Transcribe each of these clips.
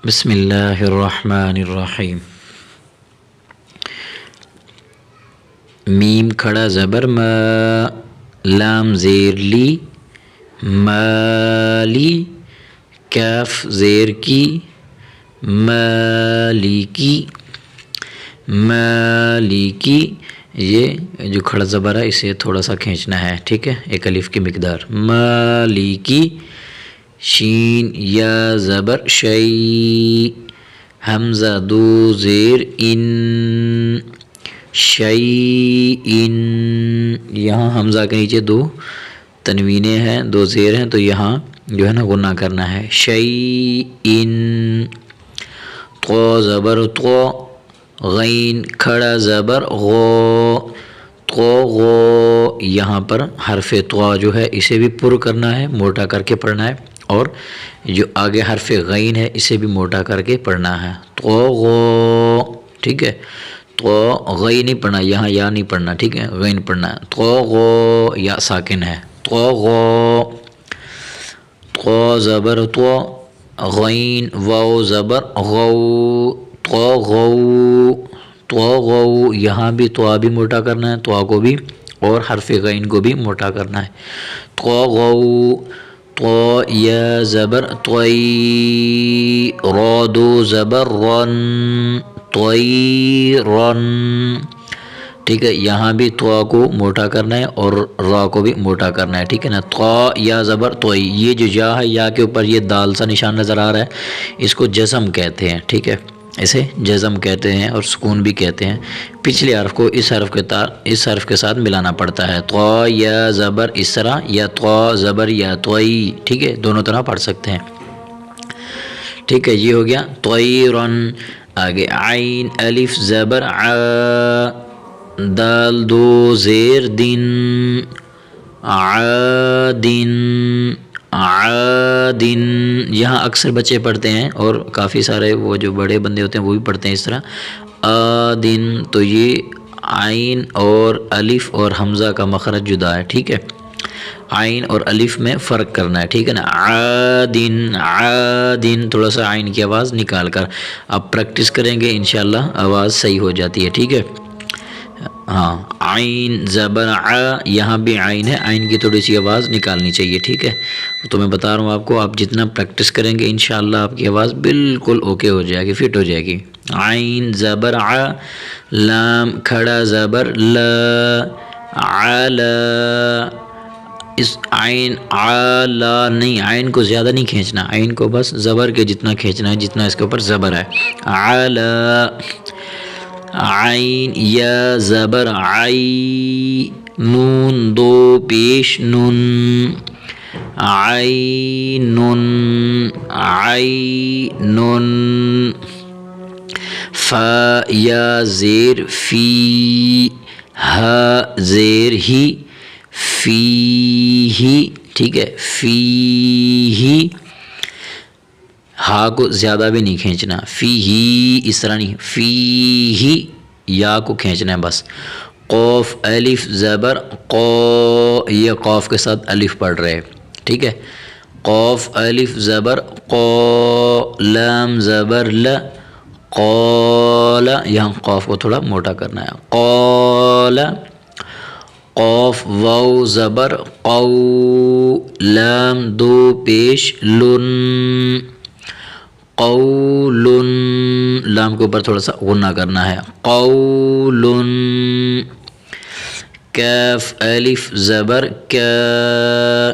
بسم اللہ الرحمن الرحیم. میم کھڑا زبر ما، لام زیر لی مالی، کاف زیر کی مالکی مالکی. یہ جو کھڑا زبر ہے اسے تھوڑا سا کھینچنا ہے، ٹھیک ہے، ایک الف کی مقدار. مالکی. شین یا زبر شی، حمزہ دو زیر ان، شی ان. یہاں حمزہ کے نیچے دو تنوینیں ہیں، دو زیر ہیں، تو یہاں جو ہے نا غنہ کرنا ہے. شی ان. تو زبر تو، غین کھڑا زبر غو، تو غو. یہاں پر حرف تو جو ہے اسے بھی پر کرنا ہے، موٹا کر کے پڑھنا ہے، اور جو آگے حرف غین ہے اسے بھی موٹا کر کے پڑھنا ہے. تو غو، ٹھیک ہے. تو غین نہیں پڑھنا، یہاں یا نہیں پڑھنا، ٹھیک ہے، غین پڑھنا ہے. تو غو، یا ساکن ہے. تو غو. تو زبر تو، غین واو زبر غو، تو غو. تو غو. یہاں بھی تو بھی موٹا کرنا ہے، تو کو بھی، اور حرف غین کو بھی موٹا کرنا ہے. تو غو. تو یا زبر طی، را دو زبر رن، طیرن. ٹھیک ہے، یہاں بھی تو کو موٹا کرنا ہے اور را کو بھی موٹا کرنا ہے، ٹھیک ہے نا. تو یا زبر طی. یہ جو یا ہے، یا کے اوپر یہ دال سا نشان نظر آ رہا ہے، اس کو جزم کہتے ہیں، ٹھیک ہے، اسے جزم کہتے ہیں اور سکون بھی کہتے ہیں. پچھلے حرف کو اس حرف کے ساتھ ملانا پڑتا ہے. تو یا زبر اس طرح، یا تو زبر یا طی، ٹھیک ہے، دونوں طرح پڑھ سکتے ہیں. ٹھیک ہے، یہ ہو گیا طیرن. آگے عین الف زبر ع، دال دو زیر دن، عادن عادن. یہاں اکثر بچے پڑھتے ہیں اور کافی سارے وہ جو بڑے بندے ہوتے ہیں وہ بھی پڑھتے ہیں اس طرح آدن. تو یہ عین اور الف اور حمزہ کا مخرج جدا ہے، ٹھیک ہے، عین اور الف میں فرق کرنا ہے، ٹھیک ہے نا. عادن عادن. تھوڑا سا عین کی آواز نکال کر آپ پریکٹس کریں گے، انشاءاللہ آواز صحیح ہو جاتی ہے، ٹھیک ہے. ہاں، عین زبر ع، یہاں بھی عین ہے، عین کی تھوڑی سی آواز نکالنی چاہیے، ٹھیک ہے. تو میں بتا رہا ہوں آپ کو، آپ جتنا پریکٹس کریں گے انشاءاللہ آپ کی آواز بالکل اوکے ہو جائے گی، فٹ ہو جائے گی. عین زبر ع، لام کھڑا زبر ل، علا. اس عین علا نہیں، عین کو زیادہ نہیں کھینچنا، عین کو بس زبر کے جتنا کھینچنا ہے جتنا اس کے اوپر زبر ہے. علا. عین یا زبر عی، نون دو پیش نون، عینن عینن. فا یا زیر فی، ہا زیر ہی، فی ہی، ٹھیک ہے، فی ہی. ہا کو زیادہ بھی نہیں کھینچنا، فی ہی اس طرح نہیں، فی ہی. یا کو کھینچنا ہے بس. قوف الف زبر قو، یہ قوف کے ساتھ الف پڑھ رہے، ٹھیک ہے. قوف الف زبر قو، لام زبر ل، قول. یہاں قوف کو تھوڑا موٹا کرنا ہے، قول. قوف واو زبر قو، لام دو پیش لن، قول. لام کے اوپر تھوڑا سا غنہ کرنا ہے، قول. کاف الف زبر کا،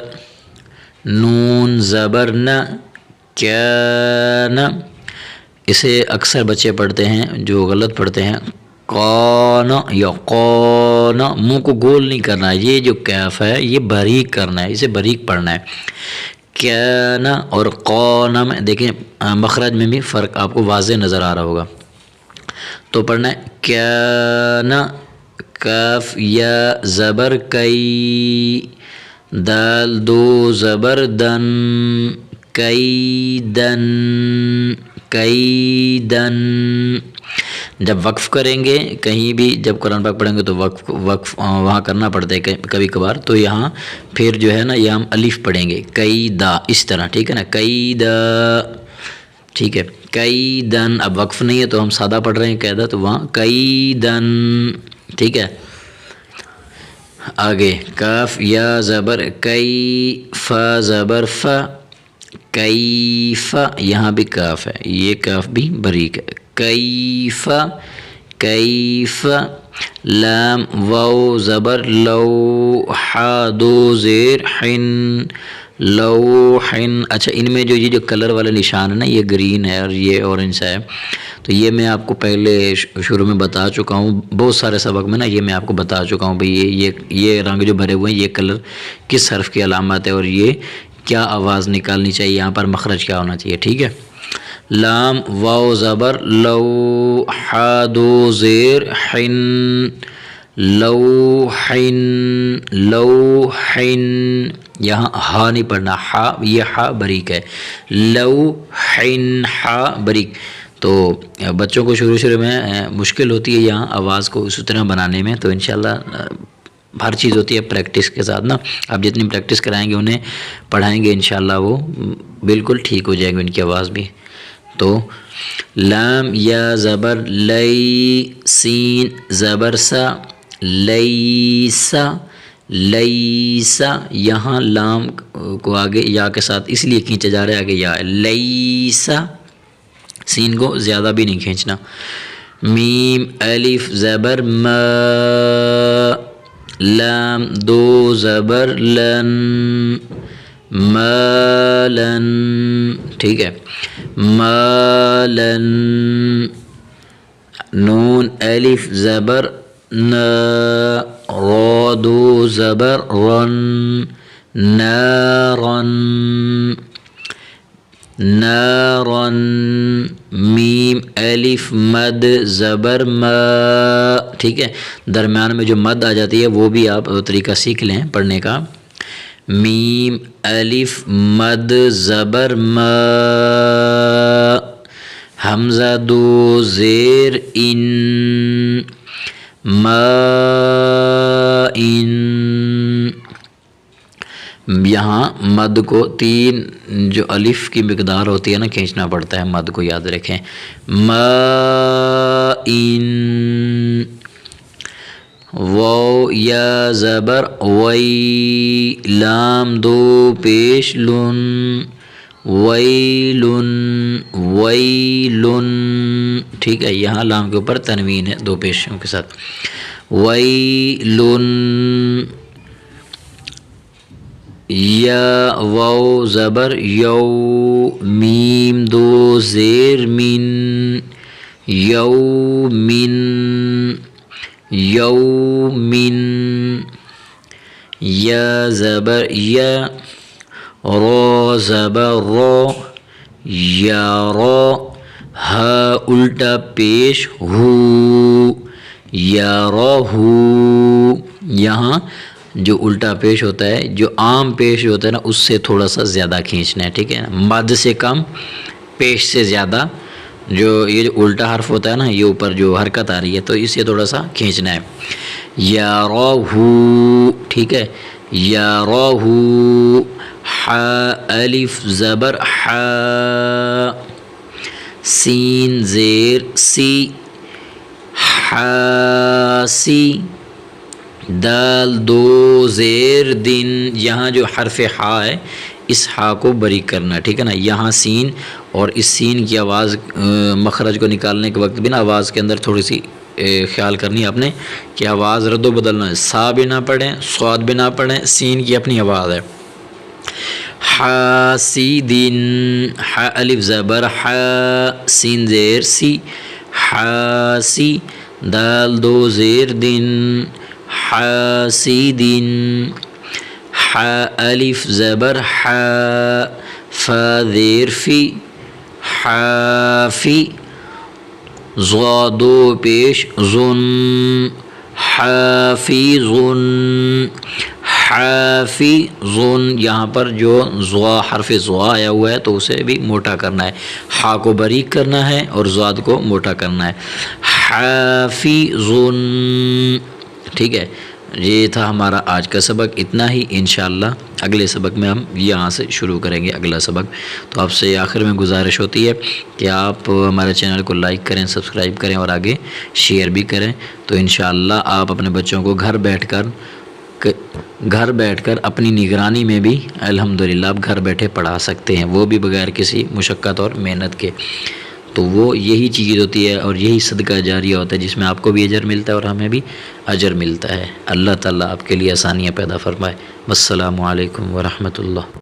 نون زبر نہ، کان. اسے اکثر بچے پڑھتے ہیں جو غلط پڑھتے ہیں، قان یا قان. منہ کو گول نہیں کرنا ہے، یہ جو کیف ہے یہ باریک کرنا ہے، اسے باریک پڑھنا ہے. کان اور قان میں دیکھیں مخرج میں بھی فرق آپ کو واضح نظر آ رہا ہوگا. تو پڑھنا ہے کان. کاف یا زبر کئی، دال دو زبر دن، کیدن کیدن. جب وقف کریں گے کہیں بھی، جب قرآن پاک پڑھیں گے تو وقف وہاں کرنا پڑتا ہے کبھی کبھار، تو یہاں پھر جو ہے نا یہ ہم الف پڑھیں گے، قیدا اس طرح، ٹھیک ہے نا، قیدا، ٹھیک ہے. قیدن، اب وقف نہیں ہے تو ہم سادہ پڑھ رہے ہیں قاعدہ، تو وہاں قیدن، ٹھیک ہے. آگے کاف یا زبر کئی، فا زبر فا، کیف، یہاں بھی کاف ہے، یہ کاف بھی باریک ہے. کیف، کیف. لام واو زبر لو، حا دو زیر حن، لوحن. اچھا ان میں جو یہ جو کلر والا نشان ہے نا، یہ گرین ہے اور یہ اورنج ہے، تو یہ میں آپ کو پہلے شروع میں بتا چکا ہوں، بہت سارے سبق میں نا یہ میں آپ کو بتا چکا ہوں بھئی یہ رنگ جو بھرے ہوئے ہیں، یہ کلر کس حرف کی علامت ہے اور یہ کیا آواز نکالنی چاہیے، یہاں پر مخرج کیا ہونا چاہیے، ٹھیک ہے. لام واو زبر لو، حا دو زیر حن، لوحن، لوحن. یہاں ہا نہیں پڑھنا، ہا، یہ ہا باریک ہے، لوحن، ہا باریک. تو بچوں کو شروع میں مشکل ہوتی ہے یہاں آواز کو اسی طرح بنانے میں، تو انشاءاللہ ہر چیز ہوتی ہے پریکٹس کے ساتھ نا. آپ جتنی پریکٹس کرائیں گے انہیں پڑھائیں گے انشاءاللہ وہ بالکل ٹھیک ہو جائے گی ان کی آواز بھی. تو لام یا زبر لئی، سین زبر سا، لیسا، لیسا. یہاں لام کو آگے یا کے ساتھ اس لیے کھینچا جا رہا ہے، آگے یا ہے، لیسا. سین کو زیادہ بھی نہیں کھینچنا. میم الف زبر ما، لام دو زبر لن، مالن، ٹھیک ہے، مالن. نون الف زبر نا، را دو زبر رن، نارن، نارن. میم الف مد زبر ما، ٹھیک ہے، درمیان میں جو مد آ جاتی ہے وہ بھی آپ طریقہ سیکھ لیں پڑھنے کا. میم الف مد زبر ما، حمزہ دو زیر ان، ما ان. یہاں مد کو تین جو الف کی مقدار ہوتی ہے نا کھینچنا پڑتا ہے، مد کو یاد رکھیں. ما ان. واو یا زبر وی، لام دو پیش لن، ویلن، ویلن، ٹھیک ہے. یہاں لام کے اوپر تنوین ہے دو پیشوں کے ساتھ، ویلن. یا واو زبر یو، میم دو زیر من، یومن، یومن. یا زبر یا، را زبر را، یارا، ہا الٹا پیش ہو، یارہو. یہاں جو الٹا پیش ہوتا ہے، جو عام پیش ہوتا ہے نا، اس سے تھوڑا سا زیادہ کھینچنا ہے، ٹھیک ہے. مد سے کم، پیش سے زیادہ. جو یہ جو الٹا حرف ہوتا ہے نا، یہ اوپر جو حرکت آ رہی ہے تو اس سے تھوڑا سا کھینچنا ہے. یارہو، ٹھیک ہے، یارہو. حا الف زبر حا، سین زیر سی، حاسی. دال دو زیر دن، یہاں جو حرف حا ہے اس حا کو باریک کرنا ہے، ٹھیک ہے نا. یہاں سین اور اس سین کی آواز مخرج کو نکالنے کے وقت بھی نا آواز کے اندر تھوڑی سی خیال کرنی ہے آپ نے کہ آواز رد و بدل نہ ہے، سا بھی نہ پڑھیں، صاد بھی نہ پڑھیں، سین کی اپنی آواز ہے. حاسدین، حا الف زبر حا، سین زیر سی، حاسی. دال دو زیر دن، حاسدین. حا الف زبر حا، فا زیر فی، حافی. ضا دو پیش ظن، حافظن، حافظن. یہاں پر جو ضا حرف ضا آیا ہوا ہے تو اسے بھی موٹا کرنا ہے، حا کو باریک کرنا ہے اور ضاد کو موٹا کرنا ہے. حافظن، ٹھیک ہے. یہ تھا ہمارا آج کا سبق، اتنا ہی. انشاءاللہ اگلے سبق میں ہم یہاں سے شروع کریں گے اگلا سبق. تو آپ سے آخر میں گزارش ہوتی ہے کہ آپ ہمارے چینل کو لائک کریں، سبسکرائب کریں اور آگے شیئر بھی کریں. تو انشاءاللہ آپ اپنے بچوں کو گھر بیٹھ کر اپنی نگرانی میں بھی الحمدللہ آپ گھر بیٹھے پڑھا سکتے ہیں، وہ بھی بغیر کسی مشقت اور محنت کے. تو وہ یہی چیز ہوتی ہے اور یہی صدقہ جاریہ ہوتا ہے جس میں آپ کو بھی اجر ملتا ہے اور ہمیں بھی اجر ملتا ہے. اللہ تعالیٰ آپ کے لیے آسانیاں پیدا فرمائے. والسلام علیکم ورحمۃ اللہ.